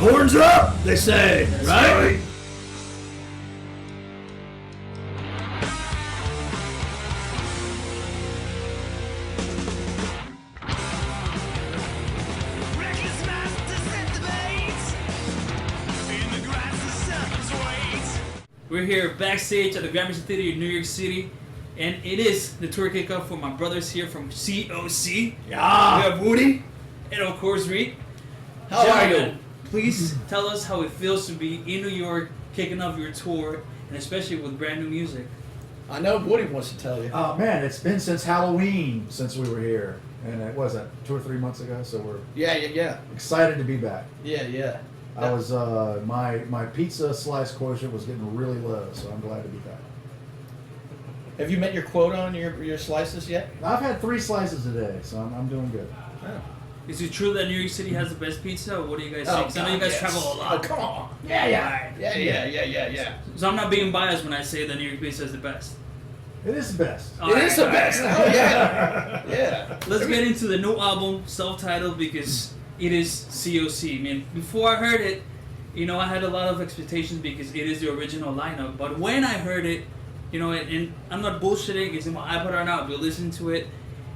horns up, they say, right? We're here backstage at the Gramercy Theatre in New York City, and it is the tour kickoff for my brothers here from C.O.C. Yeah. We have Woody, and of course Reed. How are you? Please tell us how it feels to be in New York, kicking off your tour, and especially with brand new music. I know Woody wants to tell you. Oh man, it's been since Halloween since we were here, and it was that 2 or 3 months ago. So we're Yeah. excited to be back. Yeah. I was my pizza slice quotient was getting really low, so I'm glad to be back. Have you met your quota on your slices yet? I've had 3 slices a day, so I'm doing good. Oh. Is it true that New York City has the best pizza, or what do you guys Oh, think? 'Cause I know you guys yes. travel a lot. Oh, come on. Yeah. So I'm not being biased when I say that New York pizza is the best. It is the best. It is the best. Oh, yeah. Let's get into the new album, self-titled, because it is C.O.C. I mean, before I heard it, you know, I had a lot of expectations because it is the original lineup. But when I heard it, you know, and I'm not bullshitting, it's in my iPod right now, but listen to it.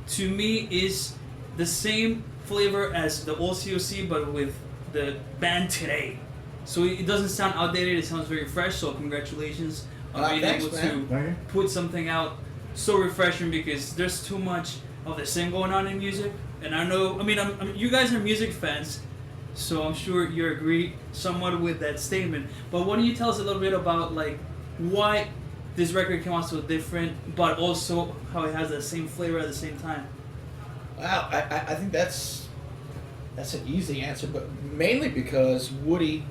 To me, is the same flavor as the old C.O.C., but with the band today. So it doesn't sound outdated, it sounds very fresh, so congratulations on being thanks, able man. to put something out so refreshing, because there's too much of the same going on in music. And I know, I mean, you guys are music fans, so I'm sure you agree somewhat with that statement. But why don't you tell us a little bit about like why this record came out so different, but also how it has that same flavor at the same time? Wow, I think that's an easy answer, but mainly because Woody,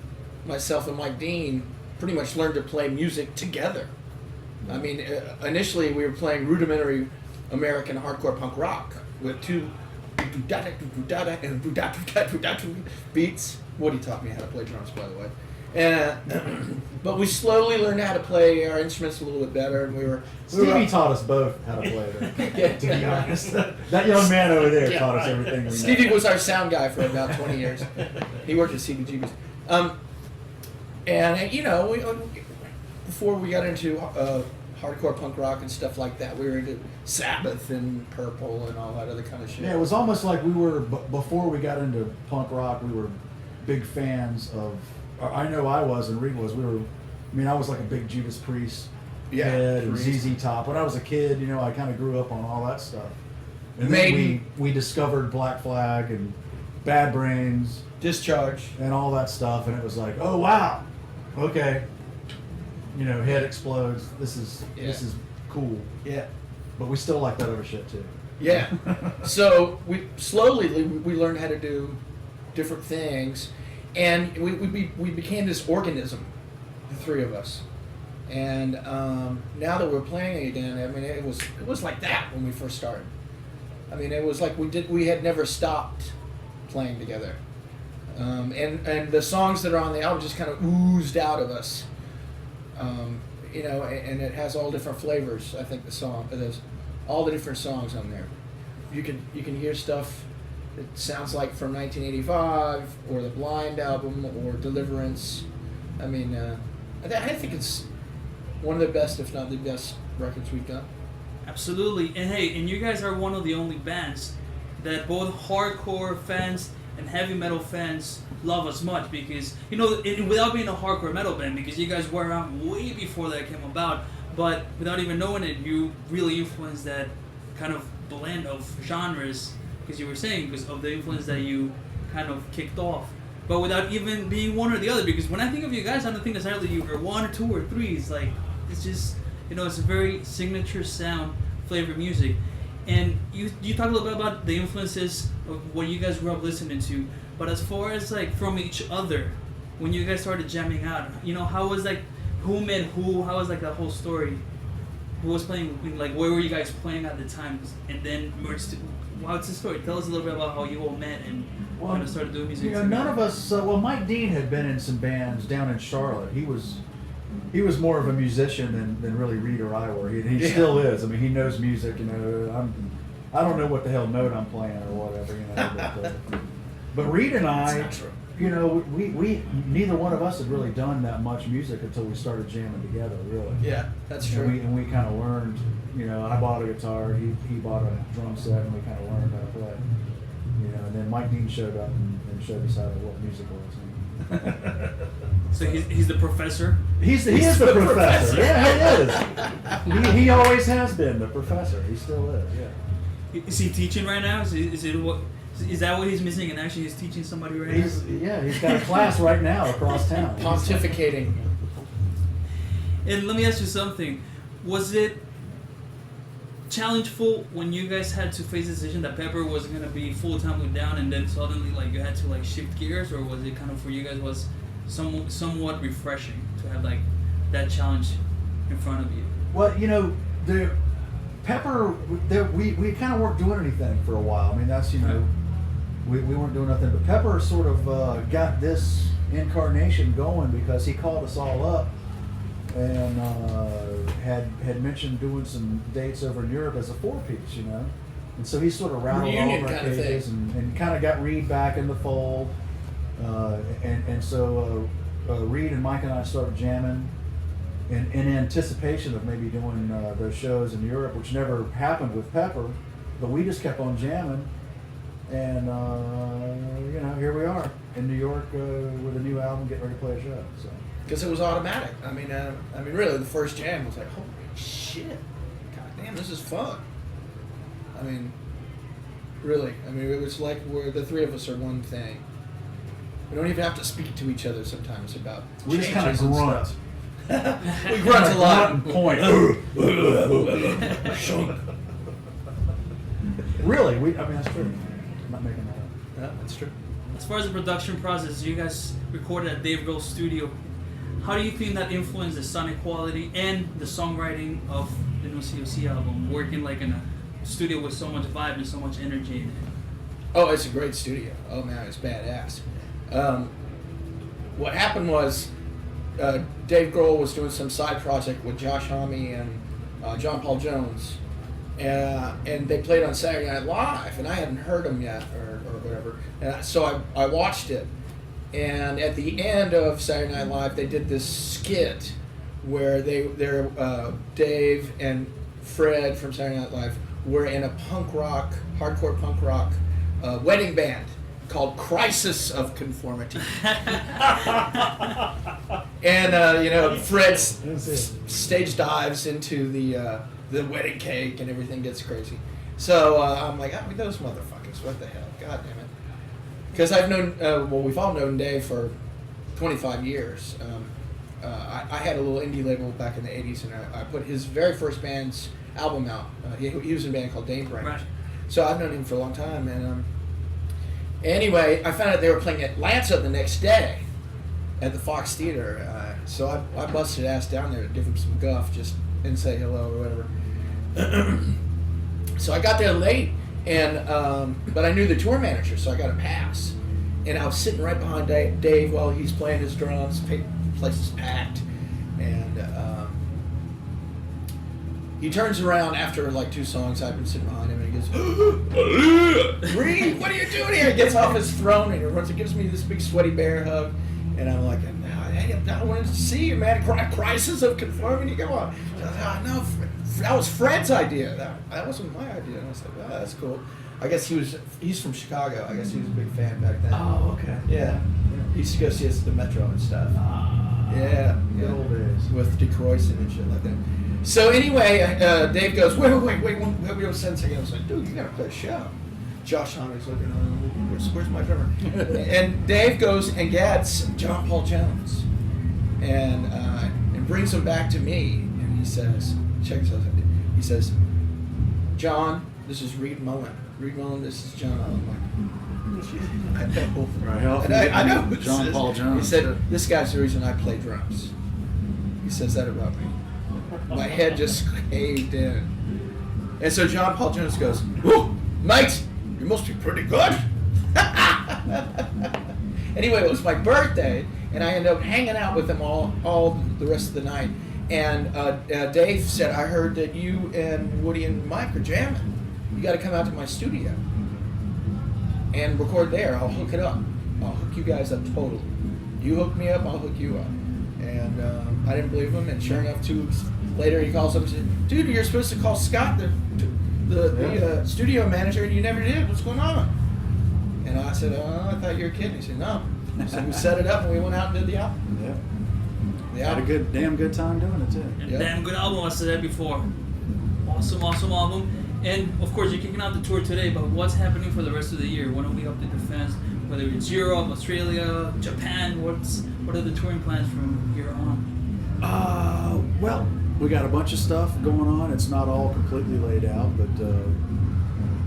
myself, and Mike Dean pretty much learned to play music together. I mean, initially we were playing rudimentary American hardcore punk rock with 2 and beats. Woody taught me how to play drums, by the way. And but we slowly learned how to play our instruments a little bit better, and we were Stevie taught us both how to play that. To be honest, that young man over there taught us everything we know. Stevie was our sound guy for about 20 years. He worked at CBGB's. And you know, before we got into hardcore punk rock and stuff like that, we were into Sabbath and Purple and all that other kind of shit. Yeah, it was almost like we were before we got into punk rock. We were big fans of. I know I was, and Reed was. I was like a big Judas Priest head and ZZ Top. When I was a kid, you know, I kind of grew up on all that stuff. And then we discovered Black Flag and Bad Brains, Discharge, and all that stuff, and it was like, oh wow, okay, you know, head explodes. This is cool. Yeah, but we still like that other shit too. Yeah. So we learned how to do different things. And we became this organism, the 3 of us. And now that we're playing again, I mean, it was like that when we first started. I mean, it was like we had never stopped playing together. And the songs that are on the album just kind of oozed out of us. You know, and it has all different flavors. I think there's all the different songs on there. You can hear stuff. It sounds like from 1985, or the Blind album, or Deliverance. I mean, I think it's one of the best, if not the best, records we've done. Absolutely. And hey, and you guys are one of the only bands that both hardcore fans and heavy metal fans love as much, because, you know, without being a hardcore metal band, because you guys were around way before that came about, but without even knowing it, you really influenced that kind of blend of genres, because you were saying, because of the influence that you kind of kicked off, but without even being one or the other. Because when I think of you guys, I don't think necessarily you are 1 or 2 or 3. It's like, it's just, you know, it's a very signature sound, flavor music. And you talk a little bit about the influences of what you guys grew up listening to, but as far as like from each other, when you guys started jamming out, you know, how was like, who met who? How was like that whole story? Who was playing? Like, where were you guys playing at the time? And then merged to. What's the story? Tell us a little bit about how you all met and kind of started doing music. You know, none of us. Mike Dean had been in some bands down in Charlotte. He was more of a musician than really Reed or I were. He still is. I mean, he knows music. You know, I don't know what the hell note I'm playing or whatever. You know, but Reed and I, you know, we neither one of us had really done that much music until we started jamming together, really. Yeah, that's true. And we kind of learned, you know, I bought a guitar, he bought a drum set, and we kind of learned how to play. You know, and then Mike Dean showed up and showed us what music was. So he's the professor? He is the professor. Yeah, he is. He always has been the professor. He still is, yeah. Is he teaching right now? Is that what he's missing, and actually he's teaching somebody right now? He's got a class right now across town. Pontificating. And let me ask you something. Was it challengeful when you guys had to face the decision that Pepper was going to be full-time with Down, and then suddenly like you had to like shift gears, or was it kind of for you guys was somewhat refreshing to have like that challenge in front of you? Well, you know, Pepper, we kind of weren't doing anything for a while. I mean, that's, you know, we weren't doing nothing, but Pepper sort of got this incarnation going because he called us all up and had mentioned doing some dates over in Europe as a four-piece, you know. And so he sort of rattled all of our cases and kind of got Reed back in the fold. And so Reed and Mike and I started jamming in anticipation of maybe doing those shows in Europe, which never happened with Pepper, but we just kept on jamming. And, you know, here we are in New York with a new album, getting ready to play a show. So. Because it was automatic. I mean, really, the first jam was like, holy shit, god damn, this is fun. I mean, really, it was like the three of us are one thing. We don't even have to speak to each other sometimes about. We just kind of grunt. We grunt a lot. And point. Really, that's true. I'm not making that up. Yeah, that's true. As far as the production process, you guys recorded at Dave Grohl's studio. How do you think that influenced the sonic quality and the songwriting of the new C.O.C. album, working like in a studio with so much vibe and so much energy in it? Oh, it's a great studio. Oh man, it's badass. What happened was Dave Grohl was doing some side project with Josh Homme and John Paul Jones, and they played on Saturday Night Live, and I hadn't heard them yet or whatever. And so I watched it. And at the end of Saturday Night Live, they did this skit where Dave and Fred from Saturday Night Live were in a hardcore punk rock wedding band called Crisis of Conformity. And you know, Fred stage dives into the wedding cake and everything gets crazy. So I'm like, those motherfuckers, what the hell, god damn it. Because I've known, we've all known Dave for 25 years. I had a little indie label back in the 80s, and I put his very first band's album out. He was in a band called Dame Branch. Right. So I've known him for a long time. And anyway, I found out they were playing Atlanta the next day at the Fox Theater. So I busted ass down there to give him some guff and say hello or whatever. So I got there late. But I knew the tour manager, so I got a pass. And I was sitting right behind Dave while he's playing his drums. The place is packed. And he turns around after like two songs. I've been sitting behind him, and he goes, Reed, what are you doing here? He gets off his throne and he runs and gives me this big sweaty bear hug. And I'm like, hey, I wanted to see you, man. Crisis of Conformity. Come on. No, that was Fred's idea. That wasn't my idea. And I was like, oh, that's cool. I guess he's from Chicago. I guess he was a big fan back then. Oh, okay. Yeah. He used to go see us at the Metro and stuff. Yeah. Good old days. With DeCroix and shit like that. So anyway, Dave goes, wait, one second. I was like, dude, you gotta play a show. Josh Homme's looking, where's my drummer? And Dave goes and gets John Paul Jones and brings him back to me. And he says, check this out. He says, John, this is Reid Mullen. Reid Mullen, this is John. I'm like, I know. John Paul Jones. He said, this guy's the reason I play drums. He says that about me. My head just caved in. And so John Paul Jones goes, whoa, mate, you must be pretty good. Anyway, it was my birthday, and I ended up hanging out with them all the rest of the night. And Dave said, I heard that you and Woody and Mike are jamming. You got to come out to my studio and record there. I'll hook it up. I'll hook you guys up totally. You hook me up, I'll hook you up. And I didn't believe him, and sure enough, 2 weeks later he calls up and says, dude, you're supposed to call Scott, the studio manager, and you never did. What's going on? And I said, oh, I thought you were kidding. He said, no. So we set it up, and we went out and did the album. Yeah. Had a damn good time doing it, too. And damn good album, I said that before. Awesome album. And, of course, you're kicking out the tour today, but what's happening for the rest of the year? When are we update the fans? Whether it's Europe, Australia, Japan, what are the touring plans from here on? Well, we got a bunch of stuff going on. It's not all completely laid out, but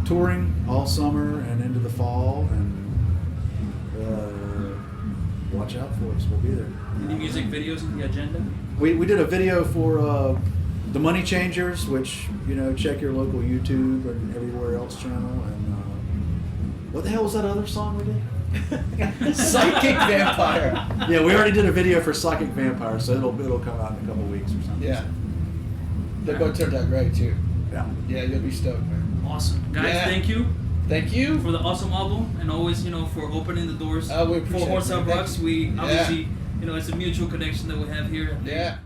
touring all summer and into the fall, and watch out for us. We'll be there. Any music videos in the agenda? We did a video for the Money Changers, which, check your local YouTube and everywhere else channel. And what the hell was that other song we did? Psychic Vampire. Yeah, we already did a video for Psychic Vampire, so it'll come out in a couple weeks or something. Yeah. They both turned out great too. Yeah. Yeah, you'll be stoked, man. Awesome. Guys, thank you. Thank you. For the awesome album, and always, for opening the doors we appreciate for Horse it. Out Rocks. We obviously, it's a mutual connection that we have here. Yeah.